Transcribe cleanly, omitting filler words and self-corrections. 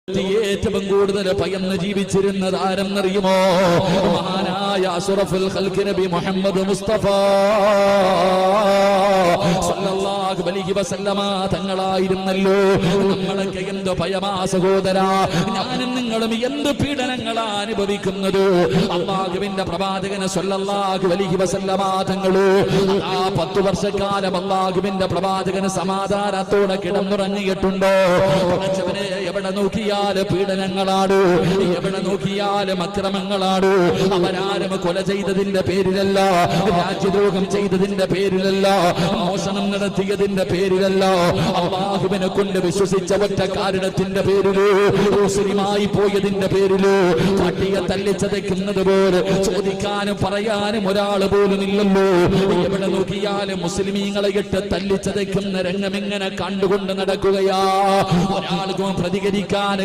ഏറ്റവും കൂടുതൽ ഭയന്ന് ജീവിച്ചിരുന്നത് ആരെന്നറിയുമോ? മഹാനായ അഷ്റഫുൽ ഖൽഖ് നബി മുഹമ്മദ് മുസ്തഫ സല്ലല്ലാഹു അലൈഹി വസല്ലമ തങ്ങളായിരുന്നല്ലോ. നമ്മളൊക്കെ എന്ത് ഭയമാ സഹോദരാ, ഞാനും നിങ്ങളും എന്ത് പീഡനങ്ങളാ അനുഭവിക്കുന്നത്. അല്ലാഹുവിന്റെ പ്രവാചകൻ സല്ലല്ലാഹു അലൈഹി വസല്ലമ തങ്ങള് ആ 10 വർഷക്കാലം അല്ലാഹുവിന്റെ പ്രവാചകൻ സമാധാനത്തോടെ കിടന്നുറങ്ങിയിട്ടുണ്ടോ? എവിടെ നോക്കിയാൽ പീഡനങ്ങളാണ്, എവിടെ നോക്കിയാലും അക്രമങ്ങളാണ്. അവരാരും കൊല ചെയ്തതിന്റെ പേരിലല്ല, രാജ്യദ്രോഹം ചെയ്തതിന്റെ പേരിലല്ല, മോഷണം നടത്തിയതിന്റെ പേരിലല്ല, അല്ലാഹുവിനെ കൊണ്ട് വിശ്വസിച്ച ഒറ്റ കാരണത്തിന്റെ പേരില്, മുസ്ലിമായി പോയതിന്റെ പേരില് പട്ടിയെ തല്ലിച്ചതയ്ക്കുന്നത് പോലെ ചോദിക്കാനും പറയാനും ഒരാൾ പോലും ഇല്ലല്ലോ. എവിടെ നോക്കിയാലും മുസ്ലിമീങ്ങളെ ഇട്ട് തല്ലിച്ചതയ്ക്കുന്ന രംഗം ഇങ്ങനെ കണ്ടുകൊണ്ട് നടക്കുകയാ. ഒരാൾക്കും പ്രതികരിക്കാൻ